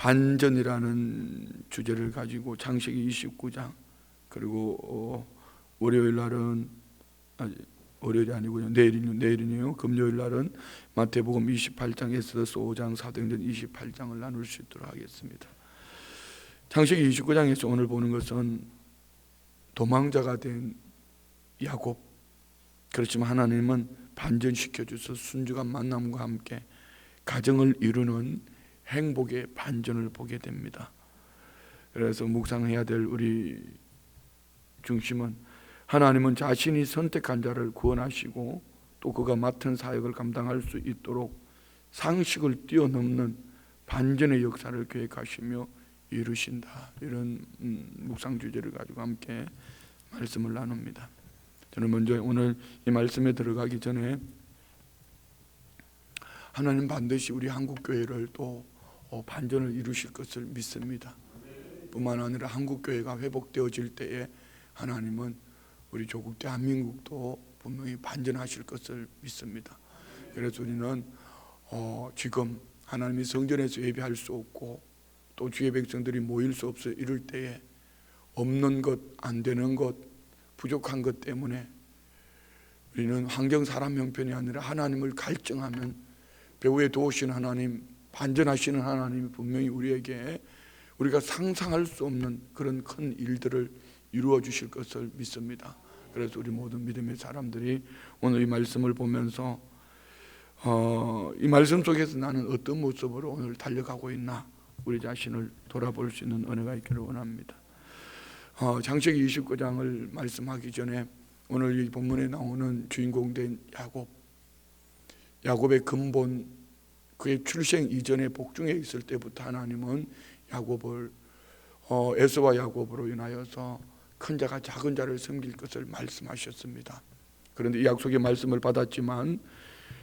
반전이라는 주제를 가지고 창세기 29장, 그리고 월요일 날은 월요일이 아니고요, 내일이네요. 금요일 날은 마태복음 28장, 에스더서 5장, 사도행전 28장을 나눌 수 있도록 하겠습니다. 창세기 29장에서 오늘 보는 것은 도망자가 된 야곱, 그렇지만 하나님은 반전시켜 주셔서 순종한 만남과 함께 가정을 이루는 행복의 반전을 보게 됩니다. 그래서 묵상해야 될 우리 중심은, 하나님은 자신이 선택한 자를 구원하시고 또 그가 맡은 사역을 감당할 수 있도록 상식을 뛰어넘는 반전의 역사를 계획하시며 이루신다. 이런 묵상 주제를 가지고 함께 말씀을 나눕니다. 저는 먼저 오늘 이 말씀에 들어가기 전에 하나님 반드시 우리 한국교회를 또 반전을 이루실 것을 믿습니다. 뿐만 아니라 한국교회가 회복되어질 때에 하나님은 우리 조국 대한민국도 분명히 반전하실 것을 믿습니다. 그래서 우리는 지금 하나님이 성전에서 예배할 수 없고 또 주의 백성들이 모일 수 없어 이럴 때에 없는 것, 안 되는 것, 부족한 것 때문에 우리는 환경 사람 형편이 아니라 하나님을 갈증하면 배후에 도우시는 하나님, 반전하시는 하나님이 분명히 우리에게 우리가 상상할 수 없는 그런 큰 일들을 이루어 주실 것을 믿습니다. 그래서 우리 모든 믿음의 사람들이 오늘 이 말씀을 보면서 이 말씀 속에서 나는 어떤 모습으로 오늘 달려가고 있나, 우리 자신을 돌아볼 수 있는 은혜가 있기를 원합니다. 창세기 29장을 말씀하기 전에 오늘 이 본문에 나오는 주인공 된 야곱의 근본, 그의 출생 이전에 복중에 있을 때부터 하나님은 야곱을 에서와 야곱으로 인하여서 큰 자가 작은 자를 섬길 것을 말씀하셨습니다. 그런데 이 약속의 말씀을 받았지만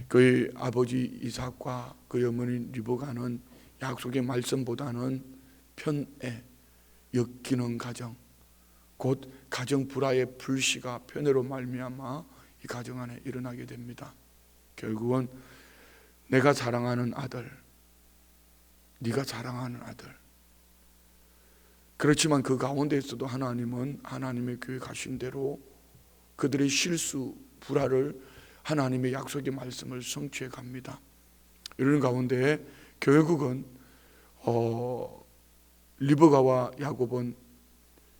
그의 아버지 이삭과 그의 어머니 리브가는 약속의 말씀보다는 편에 엮이는 가정, 곧 가정 불화의 불씨가 편애로 말미암아 이 가정 안에 일어나게 됩니다. 결국은 내가 사랑하는 아들, 네가 사랑하는 아들. 그렇지만 그 가운데에서도 하나님은 하나님의 계획하신 대로 그들의 실수, 불화를 하나님의 약속의 말씀을 성취해 갑니다. 이런 가운데 결국은 리브가와 야곱은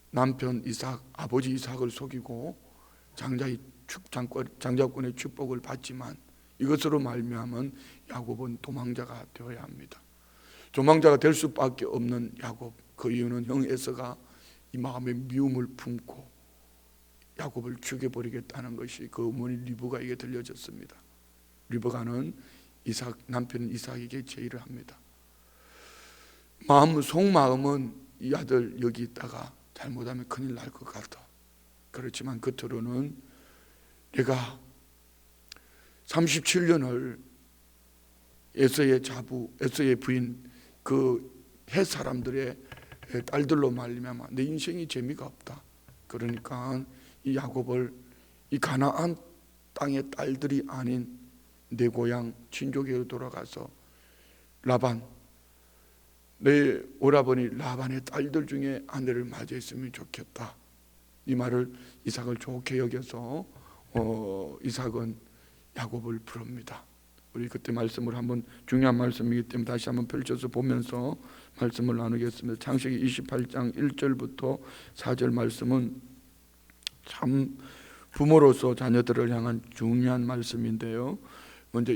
남편 이삭, 아버지 이삭을 속이고 장자권의 축복을 받지만 이것으로 말미암은 야곱은 도망자가 되어야 합니다. 도망자가 될 수밖에 없는 야곱, 그 이유는 형 에서가 이 마음에 미움을 품고 야곱을 죽여버리겠다는 것이 그 어머니 리브가에게 들려졌습니다. 리브가는 남편 이삭에게 제의를 합니다. 속마음은 이 아들 여기 있다가 잘못하면 큰일 날 것 같아. 그렇지만 겉으로는 내가 37년을 에서의 부인 그 헷 사람들의 딸들로 말미암아 내 인생이 재미가 없다. 그러니까 이 야곱을 이 가나안 땅의 딸들이 아닌 내 고향 친족에로 돌아가서 내 오라버니 라반의 딸들 중에 아내를 맞이했으면 좋겠다. 이 말을 이삭을 좋게 여겨서 이삭은 야곱을 부릅니다. 우리 그때 말씀을 한번, 중요한 말씀이기 때문에 다시 한번 펼쳐서 보면서 말씀을 나누겠습니다. 창세기 28장 1절부터 4절 말씀은 참 부모로서 자녀들을 향한 중요한 말씀인데요. 먼저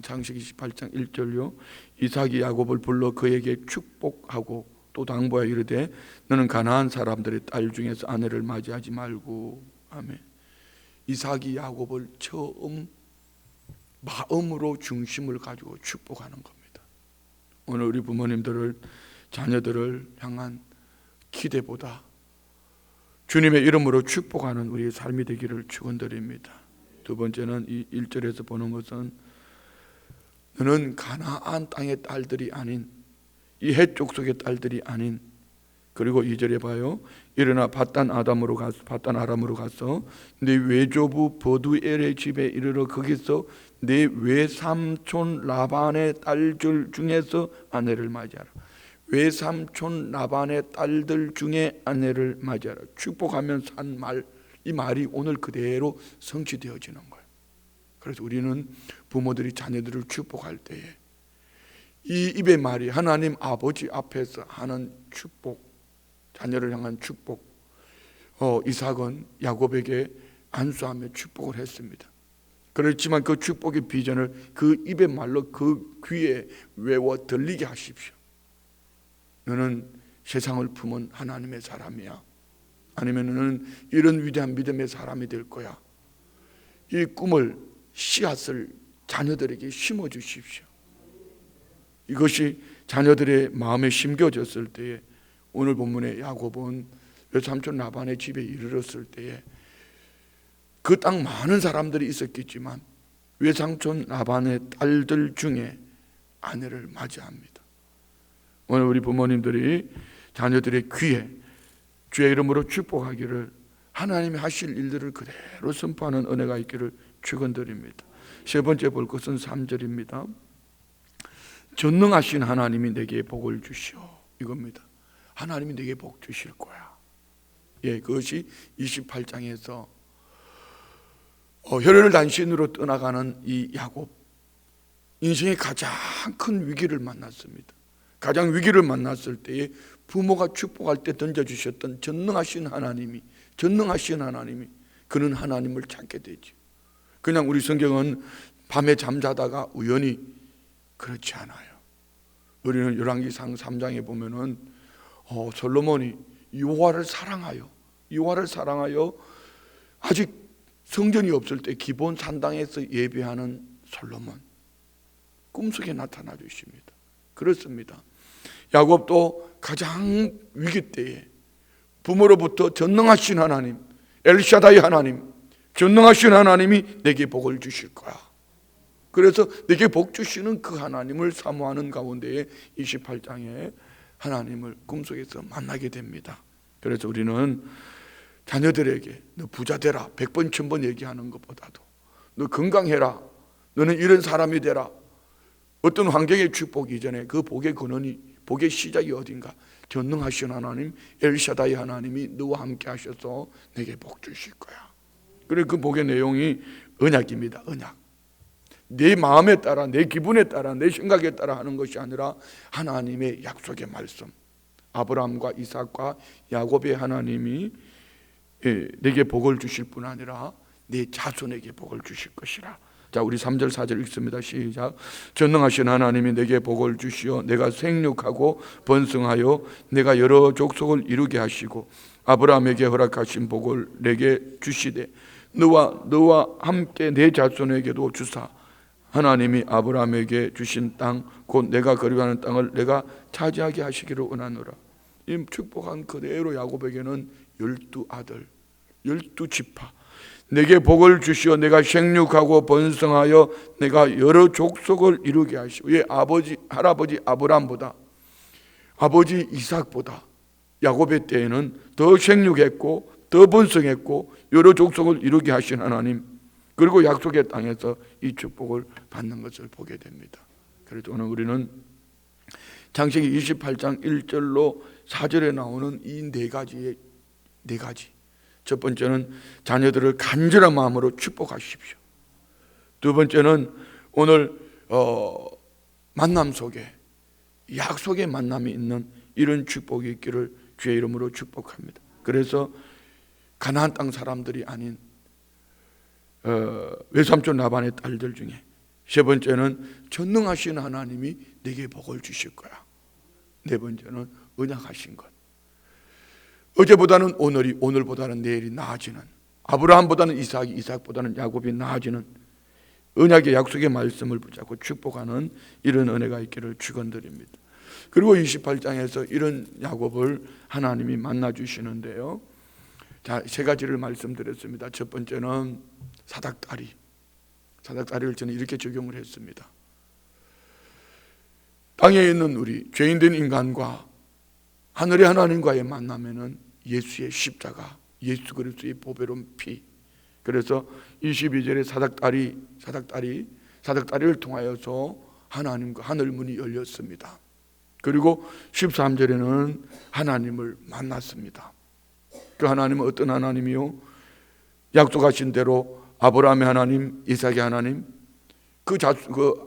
창세기 28장 1절요. 이삭이 야곱을 불러 그에게 축복하고 또 당부하여 이르되 너는 가나안 사람들의 딸 중에서 아내를 맞이하지 말고. 아멘. 이삭이 야곱을 처음 마음으로 중심을 가지고 축복하는 겁니다. 오늘 우리 부모님들을, 자녀들을 향한 기대보다 주님의 이름으로 축복하는 우리의 삶이 되기를 축원드립니다. 두 번째는 이 1절에서 보는 것은 너는 가나안 땅의 딸들이 아닌, 이 헷 족속의 딸들이 아닌, 그리고 2절에 봐요. 일어나 밧단 아람으로 가서 내 외조부 버두엘의 집에 이르러 거기서 내 외삼촌 라반의 딸들 중에서 아내를 맞이하라. 외삼촌 라반의 딸들 중에 아내를 맞이하라. 축복하면서 한 말, 이 말이 오늘 그대로 성취되어지는 거예요. 그래서 우리는 부모들이 자녀들을 축복할 때에 이 입의 말이 하나님 아버지 앞에서 하는 축복, 자녀를 향한 축복. 이삭은 야곱에게 안수하며 축복을 했습니다. 그렇지만 그 축복의 비전을 그 입의 말로 그 귀에 외워 들리게 하십시오. 너는 세상을 품은 하나님의 사람이야. 아니면 너는 이런 위대한 믿음의 사람이 될 거야. 이 꿈을, 씨앗을 자녀들에게 심어 주십시오. 이것이 자녀들의 마음에 심겨졌을 때에 오늘 본문의 야곱은 외삼촌 라반의 집에 이르렀을 때에 그 땅 많은 사람들이 있었겠지만 외삼촌 라반의 딸들 중에 아내를 맞이합니다. 오늘 우리 부모님들이 자녀들의 귀에 주의 이름으로 축복하기를, 하나님이 하실 일들을 그대로 선포하는 은혜가 있기를 축원드립니다. 세 번째 볼 것은 3절입니다. 전능하신 하나님이 내게 복을 주시오, 이겁니다. 하나님이 내게 복 주실 거야. 그것이 28장에서 혈혈 단신으로 떠나가는 이 야곱, 인생의 가장 큰 위기를 만났습니다. 가장 위기를 만났을 때에 부모가 축복할 때 던져주셨던 전능하신 하나님이 그는 하나님을 찾게 되죠. 그냥 우리 성경은 밤에 잠자다가 우연히, 그렇지 않아요. 우리는 열왕기상 3장에 보면은 솔로몬이 여호와를 사랑하여 아직 성전이 없을 때 기본 산당에서 예배하는 솔로몬, 꿈속에 나타나 주십니다. 그렇습니다. 야곱도 가장 위기 때에 부모로부터 전능하신 하나님, 엘샤다이 하나님, 전능하신 하나님이 내게 복을 주실 거야. 그래서 내게 복 주시는 그 하나님을 사모하는 가운데에 28장에 하나님을 꿈속에서 만나게 됩니다. 그래서 우리는 자녀들에게 너 부자 되라 100번 1000번 얘기하는 것보다도 너 건강해라, 너는 이런 사람이 되라, 어떤 환경의 축복 이전에 그 복의 근원이, 복의 시작이 어딘가, 전능하신 하나님 엘샤다이 하나님이 너와 함께 하셔서 내게 복 주실 거야. 그리고 그 복의 내용이 언약입니다. 언약. 내 마음에 따라, 내 기분에 따라, 내 생각에 따라 하는 것이 아니라 하나님의 약속의 말씀. 아브라함과 이삭과 야곱의 하나님이 내게 복을 주실 뿐 아니라 내 자손에게 복을 주실 것이라. 자, 우리 3절 4절 읽습니다. 시작. 전능하신 하나님이 내게 복을 주시어 내가 생육하고 번성하여 내가 여러 족속을 이루게 하시고 아브라함에게 허락하신 복을 내게 주시되 너와 함께 내 자손에게도 주사 하나님이 아브라함에게 주신 땅 곧 내가 거류하는 땅을 내가 차지하게 하시기를 원하노라. 이 축복한 그대로 야곱에게는 12아들 12지파 내게 복을 주시어 내가 생육하고 번성하여 내가 여러 족속을 이루게 하시고, 할아버지 아브라함보다, 아버지 이삭보다 야곱의 때에는 더 생육했고 더 번성했고 여러 족속을 이루게 하신 하나님, 그리고 약속의 땅에서 이 축복을 받는 것을 보게 됩니다. 그래서 오늘 우리는 창세기 28장 1절로 4절에 나오는 이 네 가지. 첫 번째는 자녀들을 간절한 마음으로 축복하십시오. 두 번째는 오늘 만남 속에 약속의 만남이 있는 이런 축복이 있기를 주의 이름으로 축복합니다. 그래서 가나안 땅 사람들이 아닌 외삼촌 라반의 딸들 중에 세 번째는 전능하신 하나님이 내게 복을 주실 거야. 네 번째는 언약하신 것. 어제보다는 오늘이, 오늘보다는 내일이 나아지는, 아브라함보다는 이삭이, 이삭보다는 야곱이 나아지는 언약의 약속의 말씀을 붙잡고 축복하는 이런 은혜가 있기를 축원드립니다. 그리고 28장에서 이런 야곱을 하나님이 만나 주시는데요. 자, 세 가지를 말씀드렸습니다. 첫 번째는 사닥다리를 저는 이렇게 적용을 했습니다. 땅에 있는 우리 죄인된 인간과 하늘의 하나님과의 만남에는 예수의 십자가, 예수 그리스도의 보배로운 피. 그래서 22절에 사닥다리를 통하여서 하나님과 하늘 문이 열렸습니다. 그리고 13절에는 하나님을 만났습니다. 그 하나님은 어떤 하나님이요? 약속하신 대로 아브라함의 하나님, 이삭의 하나님, 그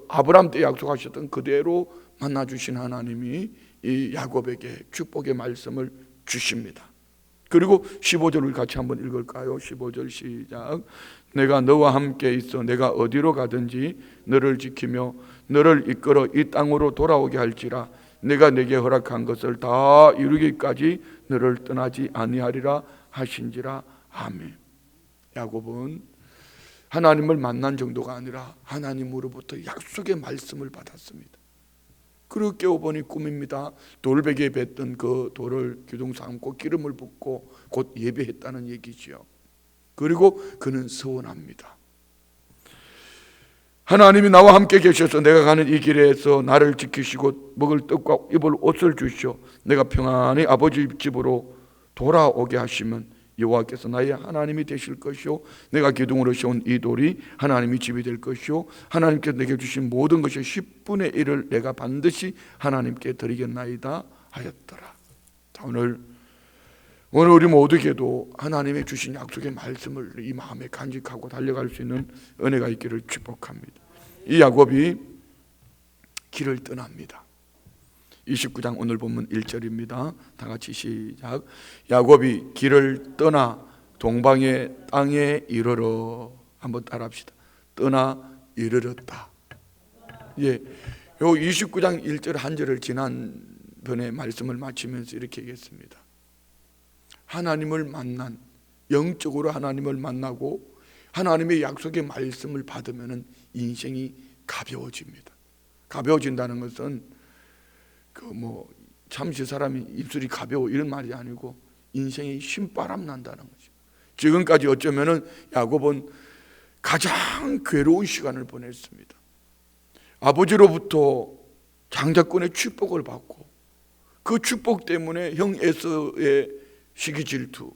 아브라함 때 약속하셨던 그대로 만나주신 하나님이 이 야곱에게 축복의 말씀을 주십니다. 그리고 15절을 같이 한번 읽을까요? 15절 시작. 내가 너와 함께 있어 내가 어디로 가든지 너를 지키며 너를 이끌어 이 땅으로 돌아오게 할지라. 내가 내게 허락한 것을 다 이루기까지 너를 떠나지 아니하리라 하신지라. 아멘. 야곱은 하나님을 만난 정도가 아니라 하나님으로부터 약속의 말씀을 받았습니다. 그리고 깨어보니 꿈입니다. 돌베개에 뱉던 그 돌을 기둥 삼고 기름을 붓고 곧 예배했다는 얘기지요. 그리고 그는 서원합니다. 하나님이 나와 함께 계셔서 내가 가는 이 길에서 나를 지키시고 먹을 떡과 입을 옷을 주시오. 내가 평안히 아버지 집으로 돌아오게 하시면 여호와께서 나의 하나님이 되실 것이요 내가 기둥으로 세운 이 돌이 하나님의 집이 될 것이요 하나님께서 내게 주신 모든 것의 10분의 1을 내가 반드시 하나님께 드리겠나이다 하였더라. 자, 오늘 우리 모두에게도 하나님의 주신 약속의 말씀을 이 마음에 간직하고 달려갈 수 있는 은혜가 있기를 축복합니다. 이 야곱이 길을 떠납니다. 29장 오늘 본문 1절입니다. 다 같이 시작. 야곱이 길을 떠나 동방의 땅에 이르러, 한번 따라합시다. 떠나 이르렀다. 예, 요 29장 1절 한 절을 지난번에 말씀을 마치면서 이렇게 얘기했습니다. 하나님을 만난, 영적으로 하나님을 만나고 하나님의 약속의 말씀을 받으면 인생이 가벼워집니다. 가벼워진다는 것은 잠시 사람이 입술이 가벼워 이런 말이 아니고 인생에 신바람 난다는 거죠. 지금까지 어쩌면은 야곱은 가장 괴로운 시간을 보냈습니다. 아버지로부터 장자권의 축복을 받고 그 축복 때문에 형 에서의 시기 질투,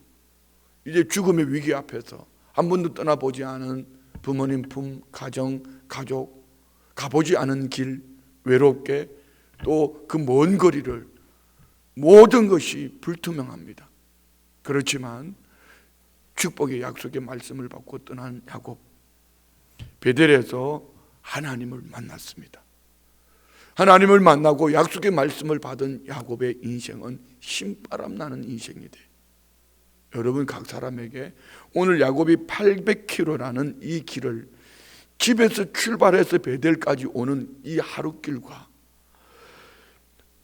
이제 죽음의 위기 앞에서 한 번도 떠나보지 않은 부모님 품, 가정, 가족, 가보지 않은 길, 외롭게 또 그 먼 거리를 모든 것이 불투명합니다. 그렇지만 축복의 약속의 말씀을 받고 떠난 야곱, 베델에서 하나님을 만났습니다. 하나님을 만나고 약속의 말씀을 받은 야곱의 인생은 신바람 나는 인생이 돼. 여러분 각 사람에게 오늘 야곱이 800km라는 이 길을 집에서 출발해서 베델까지 오는 이 하루길과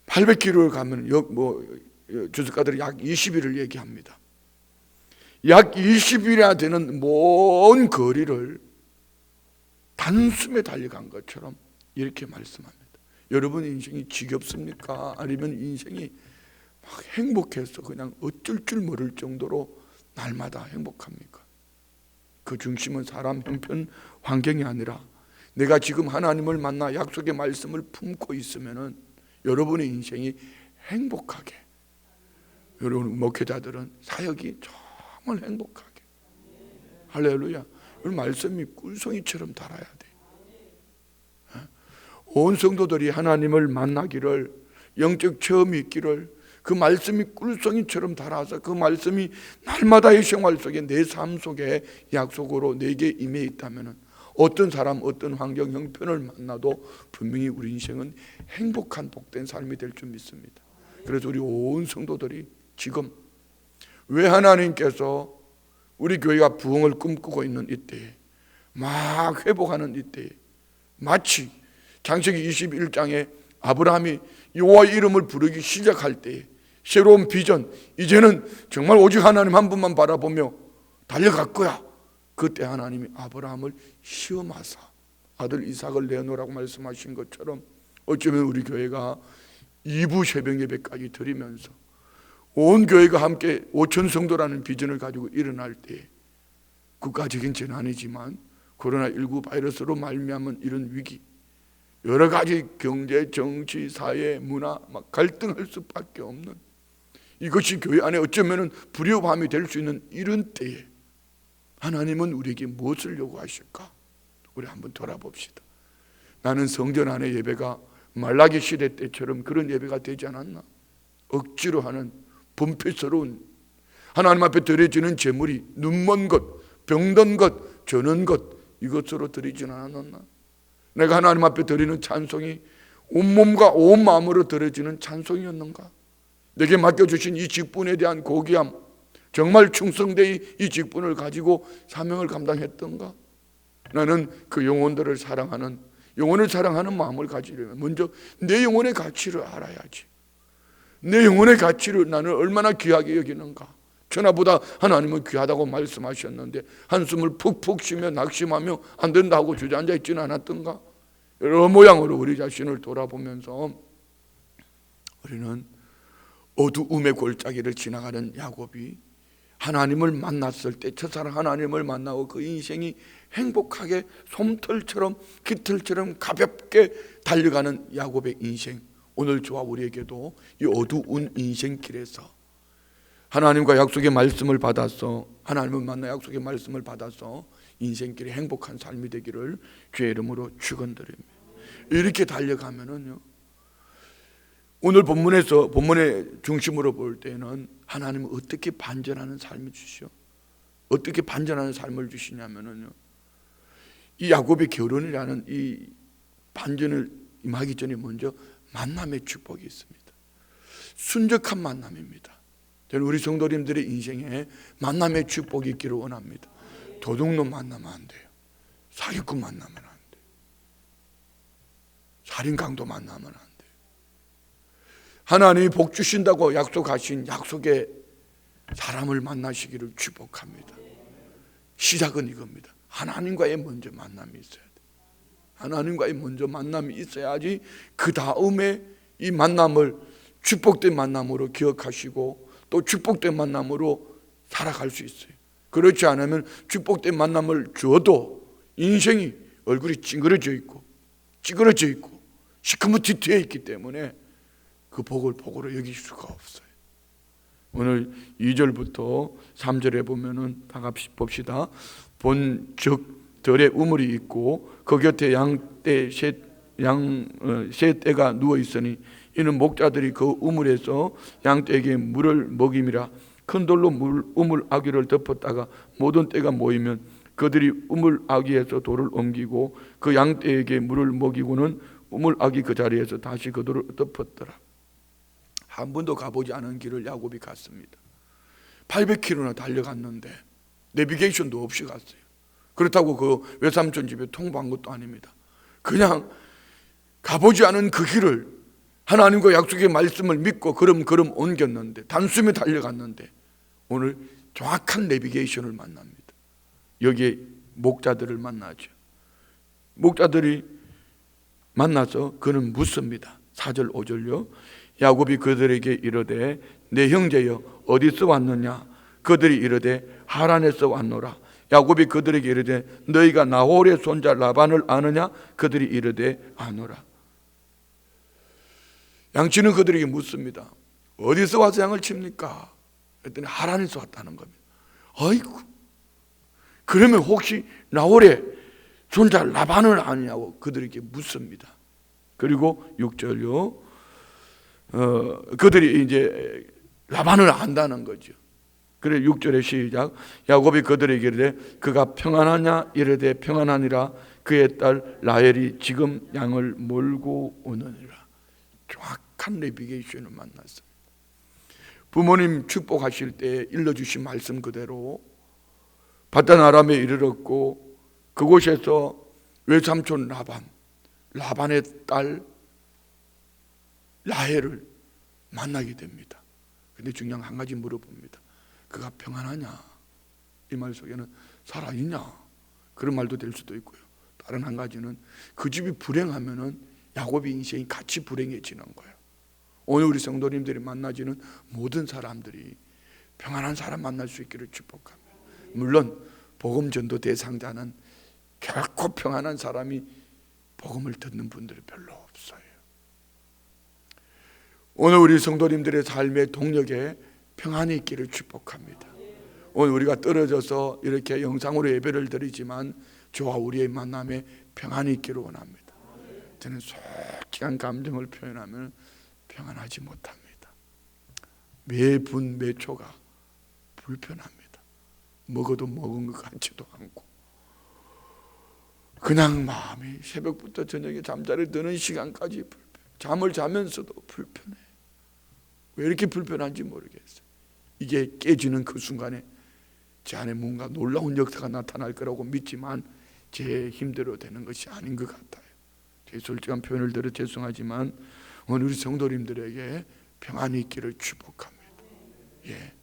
800km를 가면 주석가들이 약 20일을 얘기합니다. 약 20일이나 되는 먼 거리를 단숨에 달려간 것처럼 이렇게 말씀합니다. 여러분 인생이 지겹습니까? 아니면 인생이 막 행복해서 그냥 어쩔 줄 모를 정도로 날마다 행복합니까? 그 중심은 사람 형편 환경이 아니라 내가 지금 하나님을 만나 약속의 말씀을 품고 있으면은 여러분의 인생이 행복하게, 여러분 목회자들은 사역이 정말 행복하게, 할렐루야. 이 말씀이 꿀송이처럼 달아야 돼. 온 성도들이 하나님을 만나기를, 영적 체험이 있기를, 그 말씀이 꿀송이처럼 달아서 그 말씀이 날마다의 생활 속에 내 삶 속에 약속으로 내게 임해 있다면 어떤 사람, 어떤 환경, 형편을 만나도 분명히 우리 인생은 행복한 복된 삶이 될 줄 믿습니다. 그래서 우리 온 성도들이 지금 왜 하나님께서 우리 교회가 부흥을 꿈꾸고 있는 이때에, 막 회복하는 이때에, 마치 창세기 21장에 아브라함이 여호와의 이름을 부르기 시작할 때에 새로운 비전, 이제는 정말 오직 하나님 한 분만 바라보며 달려갈 거야. 그때 하나님이 아브라함을 시험하사 아들 이삭을 내놓으라고 말씀하신 것처럼 어쩌면 우리 교회가 2부 새벽 예배까지 드리면서 온 교회가 함께 5천 성도라는 비전을 가지고 일어날 때에 국가적인 재난이지만 코로나19 바이러스로 말미암은 이런 위기, 여러 가지 경제, 정치, 사회, 문화 막 갈등할 수밖에 없는, 이것이 교회 안에 어쩌면 불협화음이 될 수 있는 이런 때에 하나님은 우리에게 무엇을 요구하실까? 우리 한번 돌아봅시다. 나는 성전 안의 예배가 말라기 시대 때처럼 그런 예배가 되지 않았나? 억지로 하는 분필스러운, 하나님 앞에 드려지는 제물이 눈먼 것, 병든 것, 저는 것, 이것으로 드리지는 않았나? 내가 하나님 앞에 드리는 찬송이 온몸과 온 마음으로 드려지는 찬송이었는가? 내게 맡겨주신 이 직분에 대한 고귀함, 정말 충성되이 이 직분을 가지고 사명을 감당했던가? 나는 그 영혼들을 사랑하는, 영혼을 사랑하는 마음을 가지려면 먼저 내 영혼의 가치를 알아야지. 내 영혼의 가치를 나는 얼마나 귀하게 여기는가? 천하보다 하나님은 귀하다고 말씀하셨는데 한숨을 푹푹 쉬며 낙심하며 안 된다고 주저앉아 있지는 않았던가? 여러 모양으로 우리 자신을 돌아보면서 우리는 어두움의 골짜기를 지나가는 야곱이 하나님을 만났을 때, 첫사랑 하나님을 만나고 그 인생이 행복하게 솜털처럼 깃털처럼 가볍게 달려가는 야곱의 인생, 오늘 저와 우리에게도 이 어두운 인생길에서 하나님과 약속의 말씀을 받아서, 하나님을 만나 약속의 말씀을 받아서 인생길이 행복한 삶이 되기를 주의 이름으로 축원드립니다. 이렇게 달려가면은요, 오늘 본문의 중심으로 볼 때는 하나님은 어떻게 반전하는 삶을 주시오? 어떻게 반전하는 삶을 주시냐면은요, 이 야곱의 결혼이라는 이 반전을 임하기 전에 먼저 만남의 축복이 있습니다. 순적한 만남입니다. 저는 우리 성도님들의 인생에 만남의 축복이 있기를 원합니다. 도둑놈 만나면 안 돼요. 사기꾼 만나면 안 돼요. 살인강도 만나면 안 돼요. 하나님이 복 주신다고 약속하신 약속의 사람을 만나시기를 축복합니다. 시작은 이겁니다. 하나님과의 먼저 만남이 있어야 돼요. 하나님과의 먼저 만남이 있어야지 그 다음에 이 만남을 축복된 만남으로 기억하시고 또 축복된 만남으로 살아갈 수 있어요. 그렇지 않으면 축복된 만남을 줘도 인생이 얼굴이 찡그러져 있고 시커멓게 있기 때문에 그 복을 복으로 여길 수가 없어요. 오늘 2절부터 3절에 보면은 다 같이 봅시다. 본즉 들에 우물이 있고 그 곁에 양떼 세 떼가 누워 있으니 이는 목자들이 그 우물에서 양떼에게 물을 먹임이라. 큰 돌로 우물 아귀를 덮었다가 모든 떼가 모이면 그들이 우물 아귀에서 돌을 옮기고 그 양떼에게 물을 먹이고는 우물 아귀 그 자리에서 다시 그 돌을 덮었더라. 한 번도 가보지 않은 길을 야곱이 갔습니다. 800km나 달려갔는데 내비게이션도 없이 갔어요. 그렇다고 그 외삼촌 집에 통보한 것도 아닙니다. 그냥 가보지 않은 그 길을 하나님과 약속의 말씀을 믿고 걸음 옮겼는데, 단숨에 달려갔는데 오늘 정확한 내비게이션을 만납니다. 여기에 목자들을 만나죠. 목자들이 만나서 그는 묻습니다. 4절 5절요. 야곱이 그들에게 이르되 내 형제여 어디서 왔느냐? 그들이 이르되 하란에서 왔노라. 야곱이 그들에게 이르되 너희가 나홀의 손자 라반을 아느냐? 그들이 이르되 아노라. 양치는 그들에게 묻습니다. 어디서 와서 양을 칩니까? 그랬더니 하란에서 왔다는 겁니다. 아이고, 그러면 혹시 나홀의 손자 라반을 아느냐고 그들에게 묻습니다. 그리고 6절요. 그들이 이제 라반을 안다는 거죠. 그래 6절의 시작. 야곱이 그들에게 이르되 그가 평안하냐? 이르되 평안하니라. 그의 딸 라헬이 지금 양을 몰고 오느니라. 정확한 내비게이션을 만났습니다. 부모님 축복하실 때 일러주신 말씀 그대로 바단 아람에 이르렀고 그곳에서 외삼촌 라반의 딸 라헬을 만나게 됩니다. 근데 중요한 한 가지 물어봅니다. 그가 평안하냐? 이 말 속에는 살아있냐? 그런 말도 될 수도 있고요. 다른 한 가지는 그 집이 불행하면은 야곱의 인생이 같이 불행해지는 거예요. 오늘 우리 성도님들이 만나지는 모든 사람들이 평안한 사람 만날 수 있기를 축복합니다. 물론 복음 전도 대상자는 결코 평안한 사람이 복음을 듣는 분들이 별로 없어요. 오늘 우리 성도님들의 삶의 동력에 평안이 있기를 축복합니다. 오늘 우리가 떨어져서 이렇게 영상으로 예배를 드리지만 저와 우리의 만남에 평안이 있기를 원합니다. 저는 솔직한 감정을 표현하면 평안하지 못합니다. 매 분 매 초가 불편합니다. 먹어도 먹은 것 같지도 않고, 그냥 마음이 새벽부터 저녁에 잠자리 드는 시간까지 불편해. 잠을 자면서도 불편해. 왜 이렇게 불편한지 모르겠어요. 이게 깨지는 그 순간에 제 안에 뭔가 놀라운 역사가 나타날 거라고 믿지만 제 힘대로 되는 것이 아닌 것 같아요. 제 솔직한 표현을 들어 죄송하지만 오늘 우리 성도님들에게 평안이 있기를 축복합니다. 예.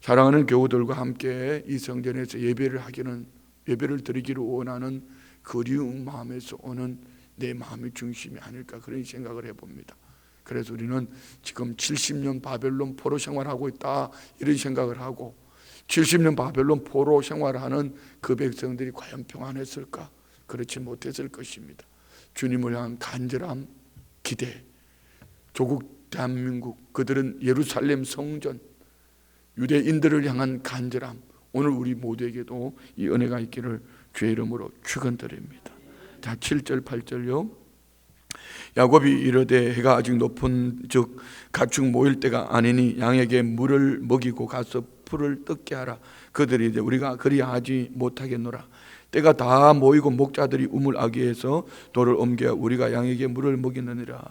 사랑하는 교우들과 함께 이 성전에서 예배를 드리기를 원하는 그리운 마음에서 오는 내 마음의 중심이 아닐까, 그런 생각을 해봅니다. 그래서 우리는 지금 70년 바벨론 포로 생활하고 있다, 이런 생각을 하고, 70년 바벨론 포로 생활하는 그 백성들이 과연 평안했을까? 그렇지 못했을 것입니다. 주님을 향한 간절함, 기대, 조국 대한민국, 그들은 예루살렘 성전, 유대인들을 향한 간절함, 오늘 우리 모두에게도 이 은혜가 있기를 주의 이름으로 축원드립니다. 자, 7절 8절요. 야곱이 이르되 해가 아직 높은 즉 가축 모일 때가 아니니 양에게 물을 먹이고 가서 풀을 뜯게 하라. 그들이 이제 우리가 그리하지 못하겠노라. 때가 다 모이고 목자들이 우물 아귀에서 돌을 옮겨 우리가 양에게 물을 먹이느니라.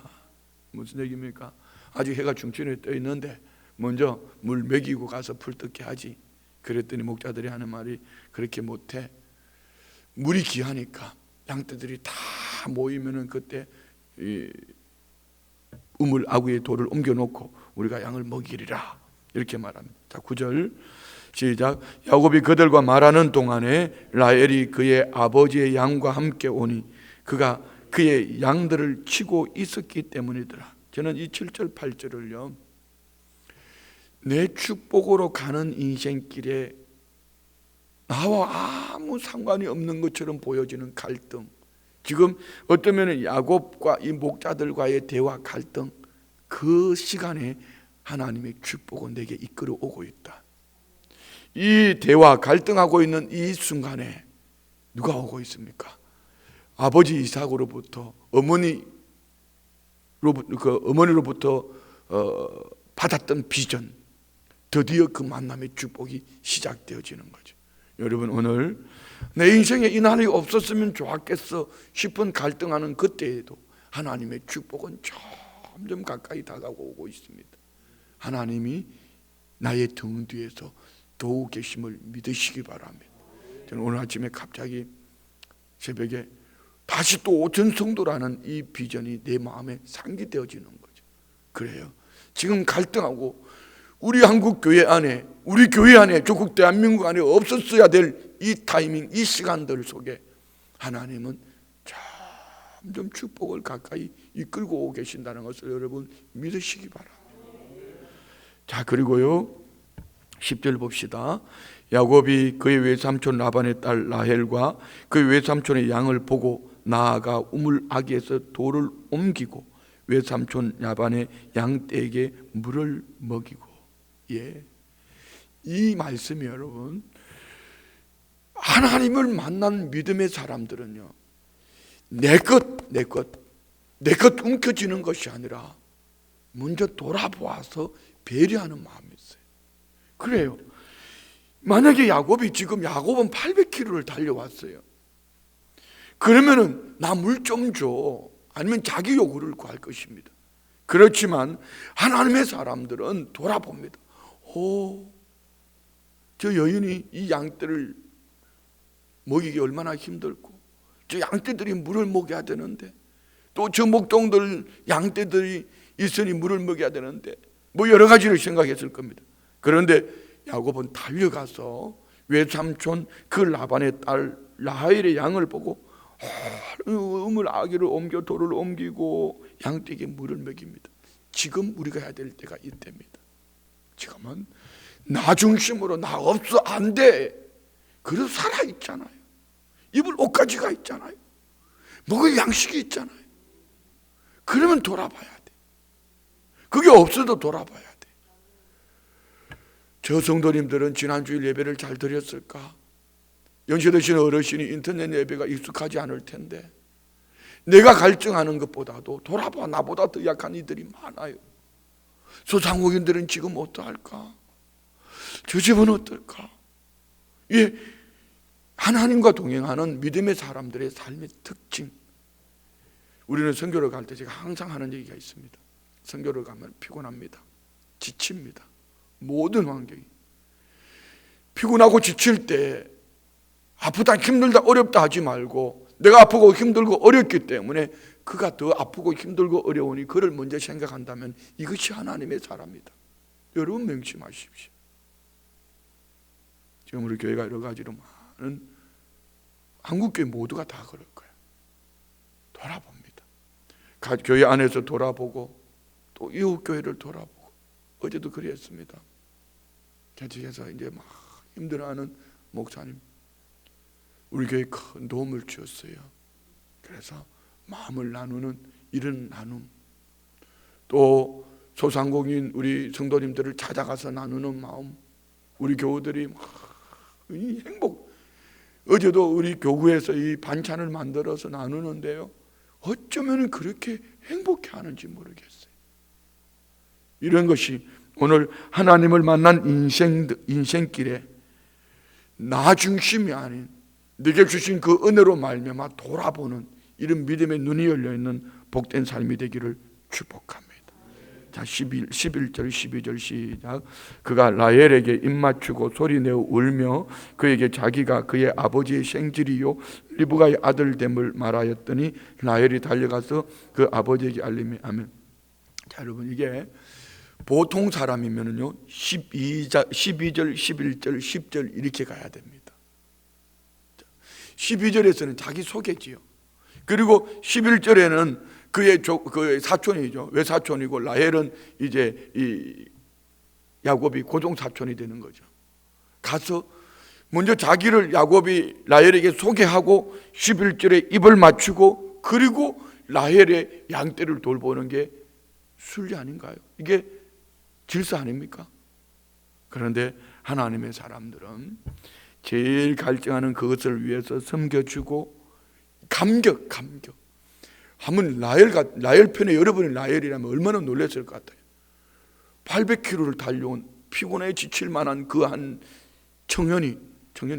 무슨 얘기입니까? 아직 해가 중천에 떠 있는데 먼저 물 먹이고 가서 풀 뜯게 하지. 그랬더니 목자들이 하는 말이 그렇게 못해. 물이 귀하니까 양떼들이 다 모이면은 그때 이 우물 아귀에 돌을 옮겨놓고 우리가 양을 먹이리라, 이렇게 말합니다. 자, 9절 시작. 야곱이 그들과 말하는 동안에 라헬이 그의 아버지의 양과 함께 오니 그가 그의 양들을 치고 있었기 때문이더라. 저는 이 7절 8절을요, 내 축복으로 가는 인생길에 나와 아무 상관이 없는 것처럼 보여지는 갈등, 지금 어쩌면 야곱과 이 목자들과의 대화 갈등, 그 시간에 하나님의 축복은 내게 이끌어 오고 있다. 이 대화 갈등하고 있는 이 순간에 누가 오고 있습니까? 아버지 이삭으로부터 어머니로부터 받았던 비전, 드디어 그 만남의 축복이 시작되어지는 거죠. 여러분, 오늘 내 인생에 이 날이 없었으면 좋았겠어 싶은 갈등하는 그때에도 하나님의 축복은 점점 가까이 다가오고 있습니다. 하나님이 나의 등 뒤에서 도우 계심을 믿으시기 바랍니다. 저는 오늘 아침에 갑자기 새벽에 다시 또 오천성도라는 이 비전이 내 마음에 상기되어지는 거죠. 그래요. 지금 갈등하고 우리 한국 교회 안에, 우리 교회 안에, 조국 대한민국 안에 없었어야 될 이 타이밍, 이 시간들 속에 하나님은 점점 축복을 가까이 이끌고 오고 계신다는 것을 여러분 믿으시기 바랍니다. 자, 그리고요 10절 봅시다. 야곱이 그의 외삼촌 라반의 딸 라헬과 그의 외삼촌의 양을 보고 나아가 우물 아귀에서 돌을 옮기고 외삼촌 라반의 양떼에게 물을 먹이고. 예, 이 말씀이 여러분, 하나님을 만난 믿음의 사람들은요, 내 것 움켜쥐는 것이 아니라 먼저 돌아보아서 배려하는 마음이 있어요. 그래요. 만약에 야곱은 800km를 달려왔어요. 그러면은 나 물 좀 줘, 아니면 자기 요구를 구할 것입니다. 그렇지만 하나님의 사람들은 돌아봅니다. 저 여인이 이 양떼를 먹이기 얼마나 힘들고, 저 양떼들이 물을 먹여야 되는데, 또 저 목동들 양떼들이 있으니 물을 먹여야 되는데, 뭐 여러 가지를 생각했을 겁니다. 그런데 야곱은 달려가서 외삼촌 그 라반의 딸 라헬의 양을 보고 우물 아귀를 옮겨 돌을 옮기고 양떼에게 물을 먹입니다. 지금 우리가 해야 될 때가 이때입니다. 지금은 나 중심으로 나 없어 안 돼. 그래도 살아있잖아요. 입을 옷가지가 있잖아요. 먹을 양식이 있잖아요. 그러면 돌아봐야 돼. 그게 없어도 돌아봐야 돼. 저 성도님들은 지난주일 예배를 잘 드렸을까? 연세 드신 어르신이 인터넷 예배가 익숙하지 않을 텐데, 내가 갈증하는 것보다도 돌아봐, 나보다 더 약한 이들이 많아요. 소상공인들은 지금 어떠할까? 저 집은 어떨까? 예, 하나님과 동행하는 믿음의 사람들의 삶의 특징. 우리는 선교를 갈 때 제가 항상 하는 얘기가 있습니다. 선교를 가면 피곤합니다. 지칩니다. 모든 환경이. 피곤하고 지칠 때 아프다, 힘들다, 어렵다 하지 말고 내가 아프고 힘들고 어렵기 때문에 그가 더 아프고 힘들고 어려우니 그를 먼저 생각한다면 이것이 하나님의 사람이다. 여러분 명심하십시오. 지금 우리 교회가 여러 가지로 많은 한국교회 모두가 다 그럴 거예요. 돌아봅니다. 교회 안에서 돌아보고 또 이웃교회를 돌아보고 어제도 그랬습니다. 개척에서 이제 막 힘들어하는 목사님 우리 교회에 큰 도움을 주었어요. 그래서 마음을 나누는 이런 나눔, 또 소상공인 우리 성도님들을 찾아가서 나누는 마음, 우리 교우들이 막 이 행복. 어제도 우리 교구에서 이 반찬을 만들어서 나누는데요, 어쩌면 그렇게 행복해 하는지 모르겠어요. 이런 것이 오늘 하나님을 만난 인생길에 나 중심이 아닌 내게 주신 그 은혜로 말미암아 돌아보는 이런 믿음의 눈이 열려있는 복된 삶이 되기를 축복합니다. 자, 11절 12절 시작. 그가 라헬에게 입맞추고 소리내어 울며 그에게 자기가 그의 아버지의 생질이요 리브가의 아들됨을 말하였더니 라헬이 달려가서 그 아버지에게 알림해. 아멘. 자, 여러분, 이게 보통 사람이면요 12절 11절 10절 이렇게 가야 됩니다. 12절에서는 자기 소개지요. 그리고 11절에는 그의 사촌이죠. 외사촌이고 라헬은 이제 이 야곱이 고종 사촌이 되는 거죠. 가서 먼저 자기를 야곱이 라헬에게 소개하고 11절에 입을 맞추고 그리고 라헬의 양떼를 돌보는 게 순리 아닌가요? 이게 질서 아닙니까? 그런데 하나님의 사람들은 제일 갈증하는 그것을 위해서 섬겨주고 감격. 한번 라헬 편에 여러분이 라헬이라면 얼마나 놀랐을 것 같아요. 800km를 달려온 피곤해 지칠 만한 그 한 청년이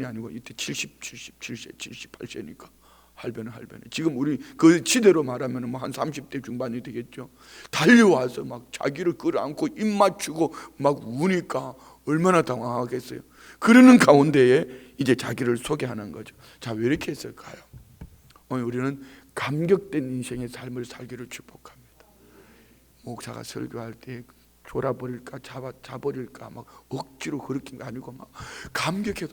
아니고 이때 78세니까 할배는 지금 우리 그 시대로 말하면 뭐 한 30대 중반이 되겠죠. 달려와서 막 자기를 끌어안고 입 맞추고 막 우니까 얼마나 당황하겠어요. 그러는 가운데에 이제 자기를 소개하는 거죠. 자, 왜 이렇게 했을까요? 오늘 우리는 감격된 인생의 삶을 살기를 축복합니다. 목사가 설교할 때 졸아버릴까 자버릴까 막 억지로 그렇게 아니고 막 감격해서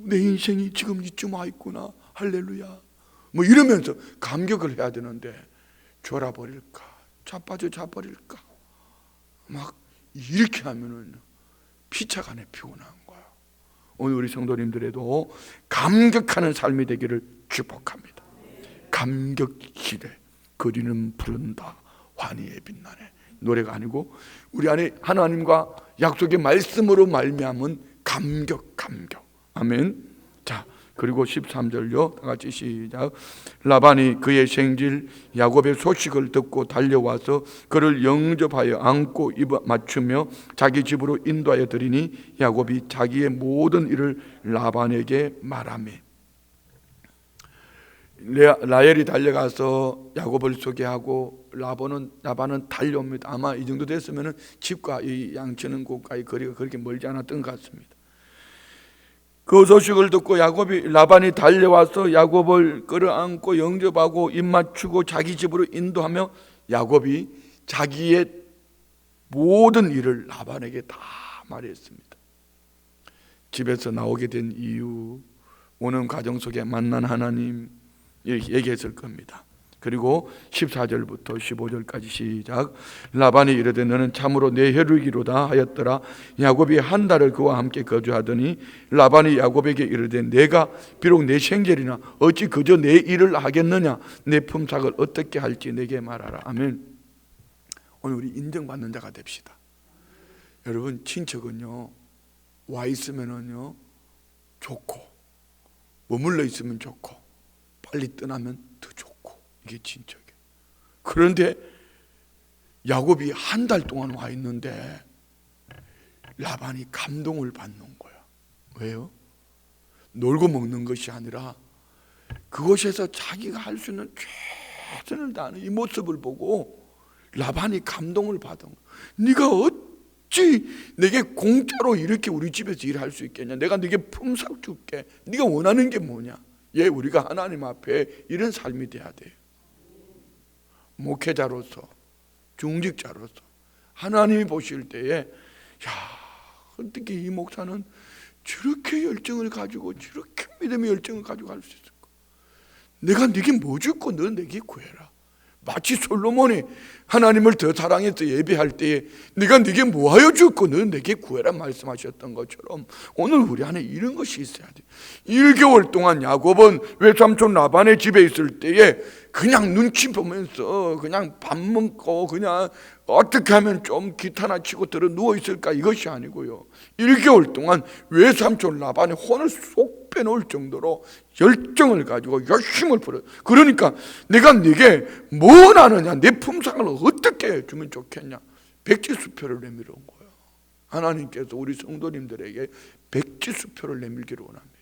내 인생이 지금 이쯤 와 있구나, 할렐루야, 뭐 이러면서 감격을 해야 되는데 졸아버릴까 자빠져버릴까 막 이렇게 하면은 피차간에 피곤한 거야. 오늘 우리 성도님들에도 감격하는 삶이 되기를 축복합니다. 감격 시대 거리는 부른다 환희에 빛나네. 노래가 아니고 우리 안에 하나님과 약속의 말씀으로 말미암은 감격. 아멘. 자, 그리고 13절요 다 같이 시작. 라반이 그의 생질 야곱의 소식을 듣고 달려와서 그를 영접하여 안고 입 맞추며 자기 집으로 인도하여 드리니 야곱이 자기의 모든 일을 라반에게 말하며. 라헬이 달려가서 야곱을 소개하고 라반은 달려옵니다. 아마 이 정도 됐으면 집과 이 양치는 곳과의 거리가 그렇게 멀지 않았던 것 같습니다. 그 소식을 듣고 라반이 달려와서 야곱을 끌어안고 영접하고 입 맞추고 자기 집으로 인도하며 야곱이 자기의 모든 일을 라반에게 다 말했습니다. 집에서 나오게 된 이유, 오는 과정 속에 만난 하나님 이렇게 얘기했을 겁니다. 그리고 14절부터 15절까지 시작. 라반이 이르되 너는 참으로 내 혈육이로다 하였더라. 야곱이 한 달을 그와 함께 거주하더니 라반이 야곱에게 이르되 내가 비록 내 생질이나 어찌 그저 내 일을 하겠느냐, 내 품삯을 어떻게 할지 내게 말하라. 아멘. 오늘 우리 인정받는 자가 됩시다. 여러분, 친척은요 와 있으면은요 좋고 머물러 있으면 좋고 빨리 떠나면 더 좋고, 이게 친척이에요. 그런데 야곱이 한 달 동안 와 있는데 라반이 감동을 받는 거야. 왜요? 놀고 먹는 것이 아니라 그곳에서 자기가 할 수 있는 최선을 다하는 이 모습을 보고 라반이 감동을 받은 거야. 네가 어찌 내게 공짜로 이렇게 우리 집에서 일할 수 있겠냐? 내가 네게 품삯 줄게. 네가 원하는 게 뭐냐? 우리가 하나님 앞에 이런 삶이 돼야 돼요. 목회자로서, 중직자로서 하나님이 보실 때에 어떻게 이 목사는 저렇게 열정을 가지고 저렇게 믿음의 열정을 가지고 할 수 있을까? 내가 네게 뭐 줄고 너 내게 구해라. 마치 솔로몬이 하나님을 더 사랑해서 예배할 때에 네가 네게 뭐하여 줄고 너 내게 구해라 말씀하셨던 것처럼 오늘 우리 안에 이런 것이 있어야 돼. 1개월 동안 야곱은 외삼촌 라반의 집에 있을 때에 그냥 눈치 보면서 그냥 밥 먹고 그냥 어떻게 하면 좀 기타나 치고 들어 누워 있을까, 이것이 아니고요. 1개월 동안 외삼촌 라반의 혼을 쏙 빼놓을 정도로 열정을 가지고 열심을 부려. 그러니까 내가 네게 뭘 하느냐, 내 품삯을 어떻게 해주면 좋겠냐, 백지수표를 내밀어 온 거예요. 하나님께서 우리 성도님들에게 백지수표를 내밀기를 원합니다.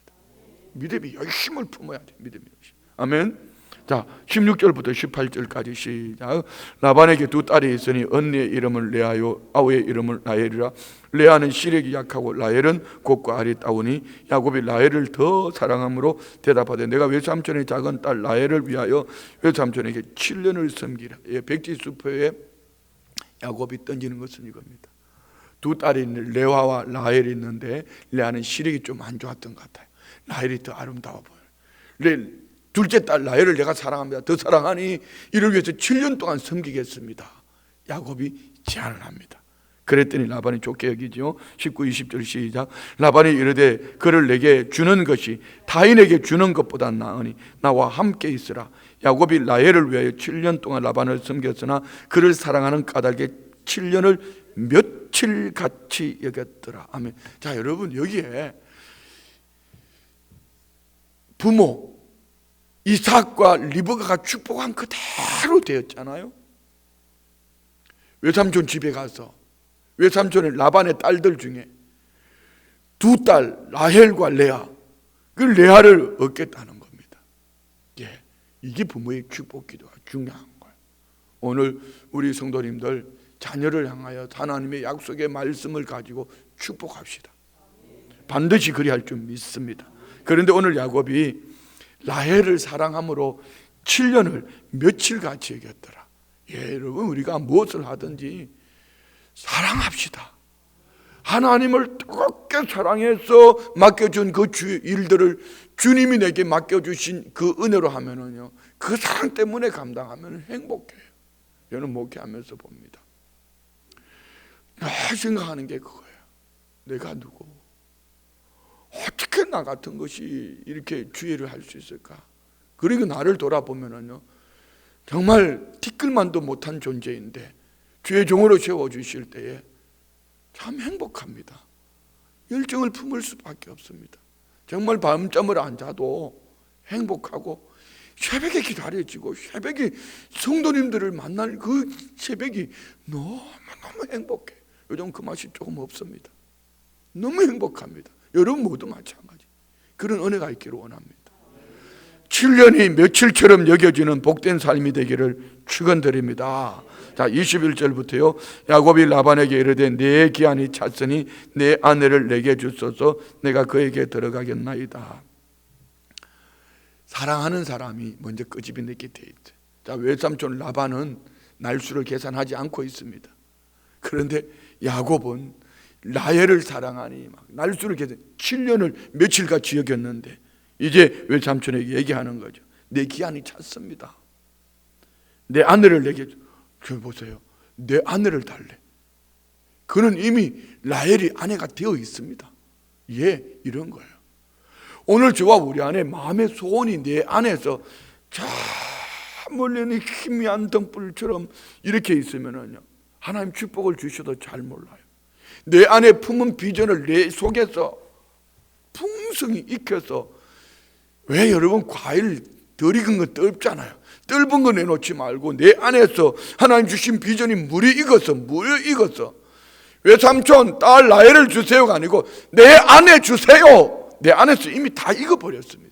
믿음이 열심을 품어야 돼. 믿음이 열심. 아멘. 자, 16절부터 18절까지 시작. 라반에게 두 딸이 있으니 언니의 이름은 레아요, 아우의 이름은 라헬이라. 레아는 시력이 약하고 라헬은 곧고 알이 따우니 야곱이 라헬을 더 사랑함으로 대답하되 내가 외삼촌의 작은 딸 라헬을 위하여 외삼촌에게 7년을 섬기라. 백지수표에 야곱이 던지는 것은 이겁니다. 두 딸이 있는 레아와 라헬이 있는데 레아는 시력이 좀 안 좋았던 것 같아요. 라헬이 더 아름다워 보여요. 둘째 딸 라헬을 내가 사랑합니다. 더 사랑하니 이를 위해서 7년 동안 섬기겠습니다. 야곱이 제안을 합니다. 그랬더니 라반이 좋게 여기죠. 19, 20절 시작. 라반이 이르되 그를 내게 주는 것이 타인에게 주는 것보다 나으니 나와 함께 있으라. 야곱이 라헬을 위하여 7년 동안 라반을 섬겼으나 그를 사랑하는 까닭에 7년을 며칠 같이 여겼더라. 아멘. 자, 여러분, 여기에 부모 이삭과 리브가가 축복한 그대로 되었잖아요. 외삼촌 집에 가서 외삼촌의 라반의 딸들 중에 두 딸 라헬과 레아, 그 레아를 얻겠다는 겁니다. 이게 부모의 축복 기도가 중요한 거예요. 오늘 우리 성도님들 자녀를 향하여 하나님의 약속의 말씀을 가지고 축복합시다. 반드시 그리할 줄 믿습니다. 그런데 오늘 야곱이 라헬을 사랑함으로 7년을 며칠 같이 여겼더라. 여러분, 우리가 무엇을 하든지 사랑합시다. 하나님을 뜨겁게 사랑해서 맡겨준 그 일들을 주님이 내게 맡겨주신 그 은혜로 하면은요, 그 사랑 때문에 감당하면 행복해요. 저는 목회하면서 봅니다. 늘 생각하는 게 그거예요. 내가 누구? 어떻게 나 같은 것이 이렇게 주의를 할 수 있을까? 그리고 나를 돌아보면은요, 정말 티끌만도 못한 존재인데 주의 종으로 세워주실 때에 참 행복합니다. 열정을 품을 수밖에 없습니다. 정말 밤잠을 안 자도 행복하고 새벽에 기다려지고 새벽에 성도님들을 만날 그 새벽이 너무너무 행복해. 요즘 그 맛이 조금 없습니다. 너무 행복합니다. 여러분 모두 마찬가지. 그런 은혜가 있기를 원합니다. 7년이 며칠처럼 여겨지는 복된 삶이 되기를 축원드립니다. 자, 21절부터요. 야곱이 라반에게 이르되 내 기한이 찼으니 내 아내를 내게 주소서. 내가 그에게 들어가겠나이다. 사랑하는 사람이 먼저 끄집이 내게 돼 있죠. 자, 외삼촌 라반은 날수를 계산하지 않고 있습니다. 그런데 야곱은 라헬을 사랑하니 막 날수를 계산, 7년을 며칠같이 여겼는데 이제 외삼촌에게 얘기하는 거죠. 내 기한이 찼습니다. 내 아내를 내게 보세요. 내 아내를 달래. 그는 이미 라헬이 아내가 되어 있습니다. 이런 거예요. 오늘 저와 우리 안에 마음의 소원이 내 안에서 저 멀리는 희미한 등불처럼 이렇게 있으면은요, 하나님 축복을 주셔도 잘 몰라요. 내 안에 품은 비전을 내 속에서 풍성히 익혀서, 왜 여러분 과일 덜 익은 건 떫잖아요. 떫은 거 내놓지 말고 내 안에서 하나님 주신 비전이 물이 익어서 외삼촌 딸 라헬을 주세요가 아니고 내 안에 주세요. 내 안에서 이미 다 익어버렸습니다.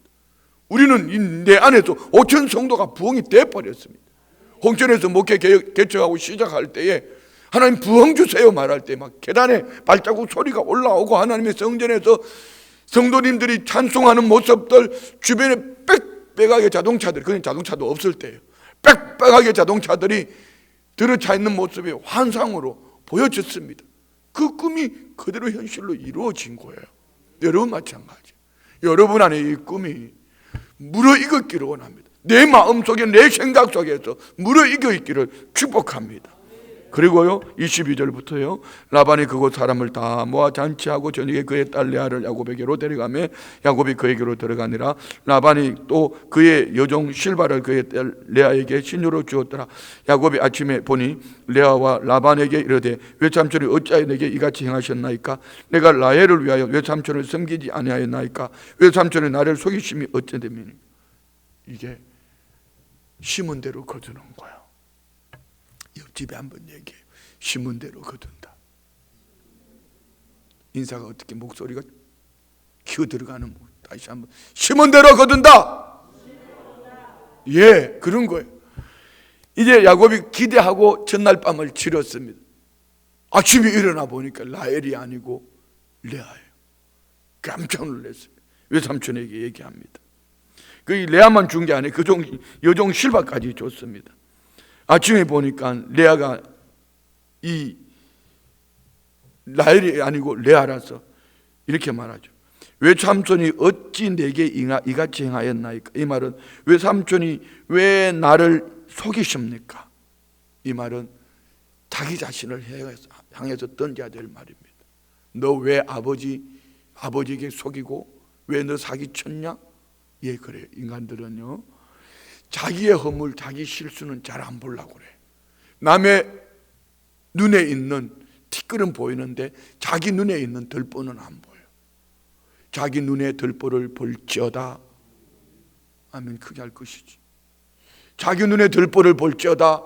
우리는 내 안에서 5천 성도가 부흥이 돼버렸습니다. 홍천에서 목회 개척하고 시작할 때에 하나님 부흥 주세요 말할 때 막 계단에 발자국 소리가 올라오고 하나님의 성전에서 성도님들이 찬송하는 모습들, 주변에 빽빽하게 자동차들이, 그건 자동차도 없을 때예요. 빽빽하게 자동차들이 들어차 있는 모습이 환상으로 보여졌습니다. 그 꿈이 그대로 현실로 이루어진 거예요. 여러분 마찬가지. 여러분 안에 이 꿈이 무르익었기를 원합니다. 내 마음속에 내 생각 속에서 무르익어 있기를 축복합니다. 그리고요 22절부터요 라반이 그곳 사람을 다 모아 잔치하고 저녁에 그의 딸 레아를 야곱에게로 데려가며 야곱이 그에게로 들어가니라. 라반이 또 그의 여종 실바를 그의 딸 레아에게 신유로 주었더라. 야곱이 아침에 보니 레아와 라반에게 이르되 외삼촌이 어찌하여 내게 이같이 행하셨나이까? 내가 라헬을 위하여 외삼촌을 섬기지 아니하였나이까? 외삼촌이 나를 속이심이 어찌됨이니? 이게 심은 대로 거두는 거야. 옆집에 한번 얘기해요. 심은 대로 거둔다. 인사가 어떻게 목소리가 기어 들어가는, 다시 한번 심은 대로 거둔다. 예, 그런 거예요. 이제 야곱이 기대하고 전날 밤을 치렀습니다. 아침에 일어나 보니까 라헬이 아니고 레아예요. 깜짝 놀랐습니다. 외삼촌에게 얘기합니다. 그 레아만 준 게 아니에요. 그 여종 실바까지 줬습니다. 아침에 보니까 레아가 이 라헬이 아니고 레아라서 이렇게 말하죠. 외삼촌이 어찌 내게 이같이 행하였나이까? 이 말은 외삼촌이 왜 나를 속이십니까? 이 말은 자기 자신을 향해서 던져야 될 말입니다. 너 왜 아버지에게 속이고 왜 너 사기쳤냐? 예, 그래요. 인간들은요 자기의 허물, 자기 실수는 잘 안 보려고 그래. 남의 눈에 있는 티끌은 보이는데 자기 눈에 있는 들보는 안 보여. 자기 눈에 들보를 볼지어다 하면 크게 할 것이지. 자기 눈에 들보를 볼지어다.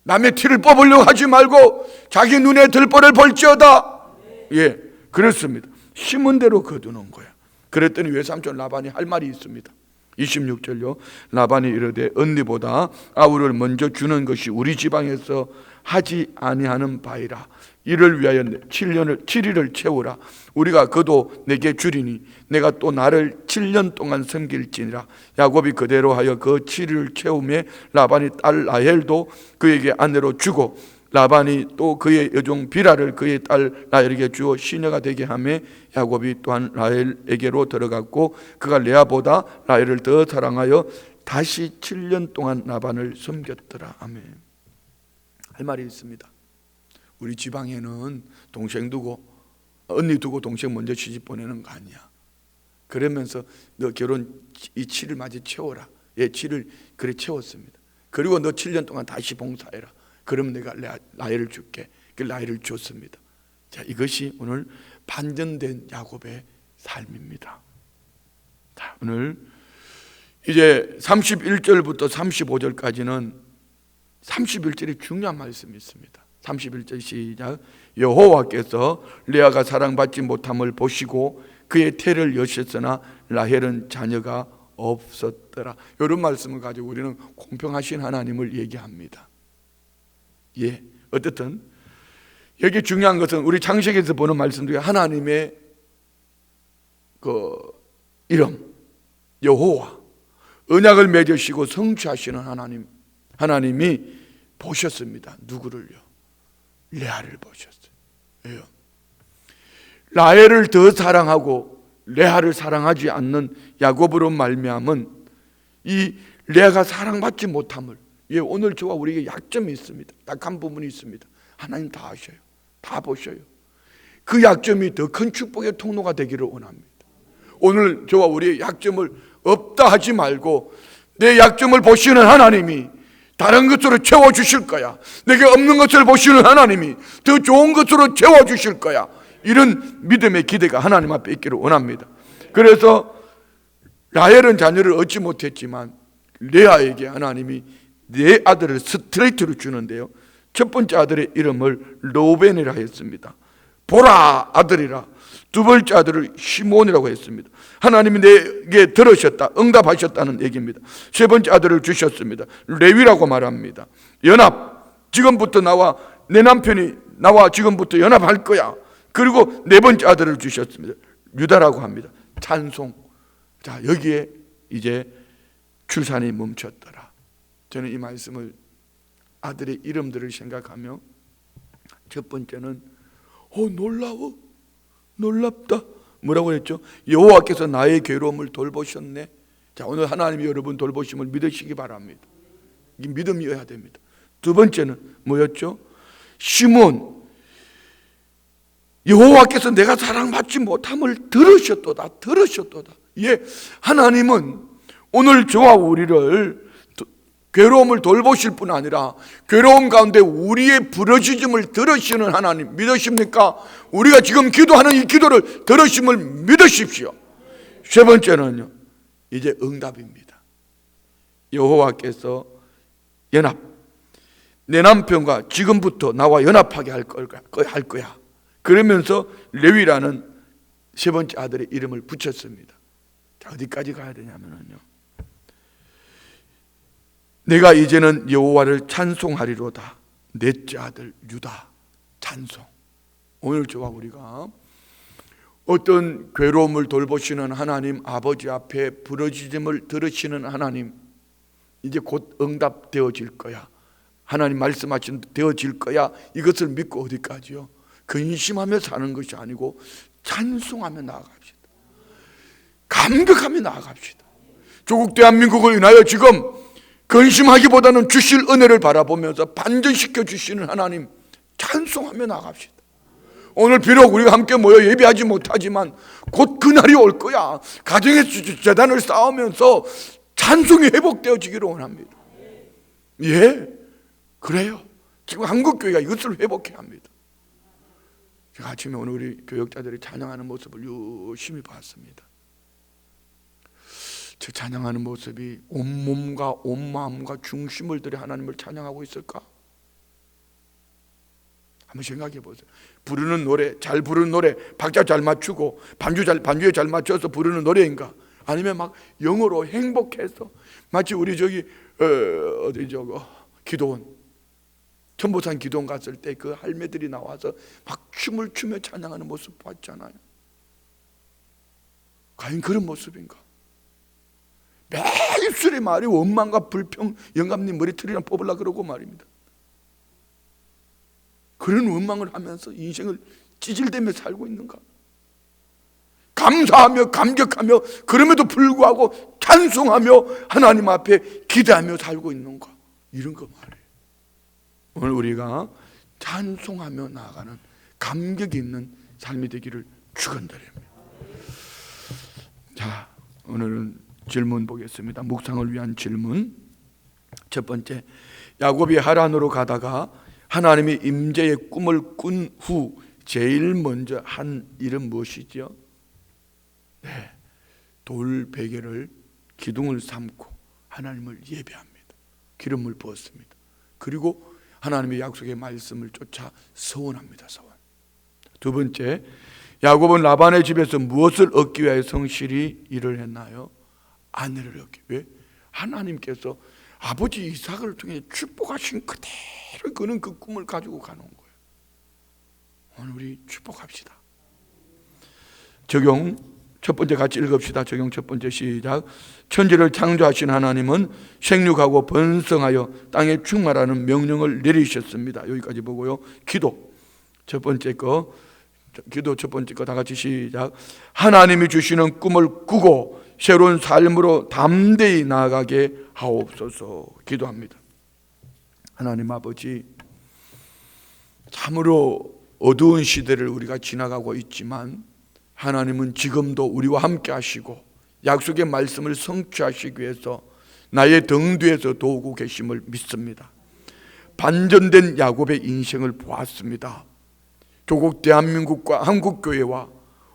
남의 티를 뽑으려고 하지 말고 자기 눈에 들보를 볼지어다. 예, 그렇습니다. 심은 대로 거두는 거야. 그랬더니 외삼촌 라반이 할 말이 있습니다. 26절요. 라반이 이르되 언니보다 아우를 먼저 주는 것이 우리 지방에서 하지 아니하는 바이라. 이를 위하여 7일을 채우라. 우리가 그도 내게 주리니 내가 또 나를 7년 동안 섬길지니라. 야곱이 그대로 하여 그 7일을 채우며 라반이 딸 라헬도 그에게 아내로 주고 라반이 또 그의 여종 비라를 그의 딸 라헬에게 주어 시녀가 되게 하며 야곱이 또한 라헬에게로 들어갔고 그가 레아보다 라헬을 더 사랑하여 다시 7년 동안 라반을 섬겼더라. 아멘. 할 말이 있습니다. 우리 지방에는 동생 두고 언니 두고 동생 먼저 시집 보내는 거 아니야. 그러면서 너 결혼 이 7일 맞이 채워라. 예, 7일 그래 채웠습니다. 그리고 너 7년 동안 다시 봉사해라. 그럼 내가 라헬을 줄게. 그 라헬을 줬습니다. 자, 이것이 오늘 반전된 야곱의 삶입니다. 자, 오늘 이제 31절부터 35절까지는 31절이 중요한 말씀이 있습니다. 31절 시작. 여호와께서 레아가 사랑받지 못함을 보시고 그의 태를 여셨으나 라헬은 자녀가 없었더라. 이런 말씀을 가지고 우리는 공평하신 하나님을 얘기합니다. 예, 어쨌든 여기 중요한 것은 우리 창세기에서 보는 말씀 중에 하나님의 그 이름 여호와, 언약을 맺으시고 성취하시는 하나님이 보셨습니다. 누구를요? 레아를 보셨어요. 라헬을 더 사랑하고 레아를 사랑하지 않는 야곱으로 말미암은 이 레아가 사랑받지 못함을, 예, 오늘 저와 우리에게 약점이 있습니다. 약한 부분이 있습니다. 하나님 다 아셔요. 다 보셔요. 그 약점이 더 큰 축복의 통로가 되기를 원합니다. 오늘 저와 우리의 약점을 없다 하지 말고 내 약점을 보시는 하나님이 다른 것으로 채워주실 거야. 내게 없는 것을 보시는 하나님이 더 좋은 것으로 채워주실 거야. 이런 믿음의 기대가 하나님 앞에 있기를 원합니다. 그래서 라헬은 자녀를 얻지 못했지만 레아에게 하나님이 네 아들을 스트레이트로 주는데요, 첫 번째 아들의 이름을 르우벤이라 했습니다. 보라 아들이라. 두 번째 아들을 시몬이라고 했습니다. 하나님이 내게 들으셨다, 응답하셨다는 얘기입니다. 세 번째 아들을 주셨습니다. 레위라고 말합니다. 연합, 지금부터 나와 내 남편이 나와 지금부터 연합할 거야. 그리고 네 번째 아들을 주셨습니다. 유다라고 합니다. 찬송. 자, 여기에 이제 출산이 멈췄더라. 저는 이 말씀을 아들의 이름들을 생각하며 첫 번째는 놀라워, 놀랍다. 뭐라고 했죠? 여호와께서 나의 괴로움을 돌보셨네. 자, 오늘 하나님이 여러분 돌보심을 믿으시기 바랍니다. 이 믿음이어야 됩니다. 두 번째는 뭐였죠? 시몬, 여호와께서 내가 사랑받지 못함을 들으셨도다. 들으셨도다. 예, 하나님은 오늘 저와 우리를 괴로움을 돌보실 뿐 아니라 괴로움 가운데 우리의 부르짖음을 들으시는 하나님 믿으십니까? 우리가 지금 기도하는 이 기도를 들으심을 믿으십시오. 세 번째는요, 이제 응답입니다. 여호와께서 연합, 내 남편과 지금부터 나와 연합하게 할 거야. 그러면서 레위라는 세 번째 아들의 이름을 붙였습니다. 자, 어디까지 가야 되냐면요, 내가 이제는 여호와를 찬송하리로다. 넷째 아들 유다 찬송. 오늘 저와 우리가 어떤 괴로움을 돌보시는 하나님 아버지 앞에 부르짖음을 들으시는 하나님, 이제 곧 응답되어질 거야, 하나님 말씀하신 되어질 거야, 이것을 믿고 어디까지요? 근심하며 사는 것이 아니고 찬송하며 나아갑시다. 감격하며 나아갑시다. 조국 대한민국을 인하여 지금 근심하기보다는 주실 은혜를 바라보면서 반전시켜 주시는 하나님 찬송하며 나갑시다. 오늘 비록 우리가 함께 모여 예배하지 못하지만 곧 그날이 올 거야. 가정의 재단을 쌓으면서 찬송이 회복되어지기를 원합니다. 예, 그래요. 지금 한국교회가 이것을 회복해야 합니다. 제가 아침에 오늘 우리 교역자들이 찬양하는 모습을 유심히 봤습니다. 저 찬양하는 모습이 온몸과 온마음과 중심을 들여 하나님을 찬양하고 있을까? 한번 생각해 보세요. 부르는 노래, 잘 부르는 노래, 박자 잘 맞추고 반주에 잘 맞춰서 부르는 노래인가? 아니면 막 영어로 행복해서 마치 우리 기도원, 천보산 기도원 갔을 때 그 할매들이 나와서 막 춤을 추며 찬양하는 모습 봤잖아요. 과연 그런 모습인가? 매 입술의 말이 원망과 불평, 영감님 머리털이랑 뽑으려고 그러고 말입니다. 그런 원망을 하면서 인생을 찌질대며 살고 있는가? 감사하며 감격하며 그럼에도 불구하고 찬송하며 하나님 앞에 기대하며 살고 있는가? 이런 거 말이에요. 오늘 우리가 찬송하며 나아가는 감격이 있는 삶이 되기를 축원드립니다. 자, 오늘은 질문 보겠습니다. 묵상을 위한 질문. 첫 번째, 야곱이 하란으로 가다가 하나님이 임재의 꿈을 꾼 후 제일 먼저 한 일은 무엇이죠? 네, 돌 베개를 기둥을 삼고 하나님을 예배합니다. 기름을 부었습니다. 그리고 하나님의 약속의 말씀을 쫓아 서원합니다. 서원. 두 번째, 야곱은 라반의 집에서 무엇을 얻기 위하여 성실히 일을 했나요? 아내를 얻기. 왜? 하나님께서 아버지 이삭을 통해 축복하신 그대로 그는 그 꿈을 가지고 가는 거예요. 오늘 우리 축복합시다. 적용 첫 번째 같이 읽읍시다. 적용 첫 번째 시작. 천지를 창조하신 하나님은 생육하고 번성하여 땅에 충만하는 명령을 내리셨습니다. 여기까지 보고요. 기도 첫 번째 거, 기도 첫 번째 거 다 같이 시작. 하나님이 주시는 꿈을 꾸고 새로운 삶으로 담대히 나아가게 하옵소서. 기도합니다. 하나님 아버지, 참으로 어두운 시대를 우리가 지나가고 있지만 하나님은 지금도 우리와 함께 하시고 약속의 말씀을 성취하시기 위해서 나의 등 뒤에서 도우고 계심을 믿습니다. 반전된 야곱의 인생을 보았습니다. 조국 대한민국과 한국교회와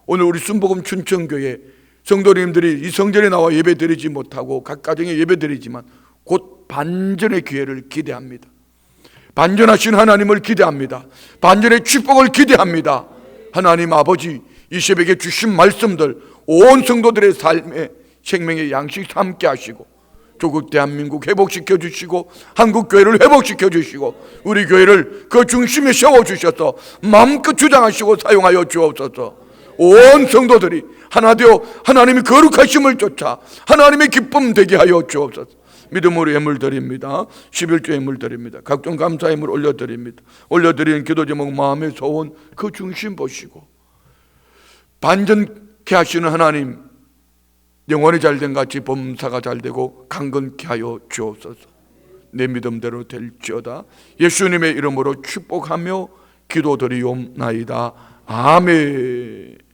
오늘 우리 순복음 춘천교회 성도님들이 이 성전에 나와 예배드리지 못하고 각 가정에 예배드리지만 곧 반전의 기회를 기대합니다. 반전하신 하나님을 기대합니다. 반전의 축복을 기대합니다. 하나님 아버지, 이 새벽에 주신 말씀들 온 성도들의 삶의 생명의 양식 삼게 하시고 조국 대한민국 회복시켜 주시고 한국 교회를 회복시켜 주시고 우리 교회를 그 중심에 세워 주셔서 마음껏 주장하시고 사용하여 주옵소서. 온 성도들이 하나 되어 하나님의 거룩하심을 쫓아 하나님의 기쁨 되게 하여 주옵소서. 믿음으로 예물 드립니다. 11조 예물 드립니다. 각종 감사 예물 올려드립니다. 올려드리는 기도 제목 마음의 소원 그 중심 보시고 반전케 하시는 하나님, 영혼이 잘된 같이 범사가 잘되고 강건케 하여 주옵소서. 내 믿음대로 될지어다. 예수님의 이름으로 축복하며 기도드리옵나이다. 아멘.